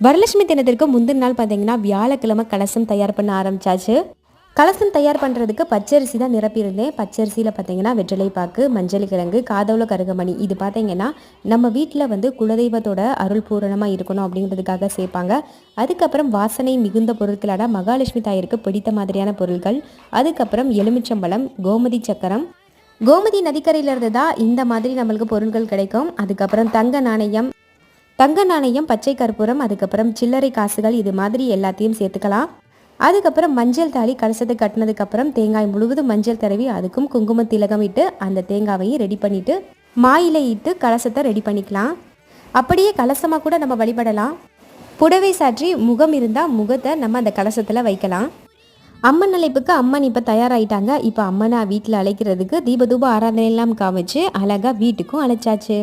வரலட்சுமி தினத்திற்கு முந்தின நாள் பார்த்தீங்கன்னா வியாழக்கிழமை கலசம் தயார் பண்ண ஆரம்பிச்சாச்சு. கலசம் தயார் பண்ணுறதுக்கு பச்சரிசி தான் நிரப்பியிருந்தேன். பச்சரிசியில் பார்த்தீங்கன்னா வெற்றிலை பாக்கு, மஞ்சள் கிழங்கு, காதோல கருகமணி இது பார்த்தீங்கன்னா நம்ம வீட்டில் வந்து குலதெய்வத்தோட அருள் பூரணமாக இருக்கணும் அப்படிங்கிறதுக்காக சேர்ப்பாங்க. அதுக்கப்புறம் வாசனை மிகுந்த பொருட்களான மகாலட்சுமி தாயிற்கு பிடித்த மாதிரியான பொருட்கள், அதுக்கப்புறம் எலுமிச்சம்பழம், கோமதி சக்கரம், கோமதி நதிக்கரையிலிருந்து தான் இந்த மாதிரி நம்மளுக்கு பொருட்கள் கிடைக்கும். அதுக்கப்புறம் தங்க நாணயம், பச்சை கற்பூரம், அதுக்கப்புறம் சில்லறை காசுகள் இது மாதிரி எல்லாத்தையும் சேர்த்துக்கலாம். அதுக்கப்புறம் மஞ்சள் தாலி கலசத்தை கட்டினதுக்கப்புறம் தேங்காய் முழுவதும் மஞ்சள் தடவி அதுக்கும் குங்கும திலகம் இட்டு அந்த தேங்காவையும் ரெடி பண்ணிவிட்டு மாயிலை இட்டு கலசத்தை ரெடி பண்ணிக்கலாம். அப்படியே கலசமாக கூட நம்ம வழிபடலாம். புடவை சாற்றி முகம் இருந்தால் முகத்தை நம்ம அந்த கலசத்தில் வைக்கலாம். அம்மன் அழைப்புக்கு அம்மன் இப்போ தயாராகிட்டாங்க. இப்போ அம்மனை வீட்டில் அழைக்கிறதுக்கு தீபதூப ஆராதனை எல்லாம் காமிச்சு அழகாக வீட்டுக்கும் அழைச்சாச்சு.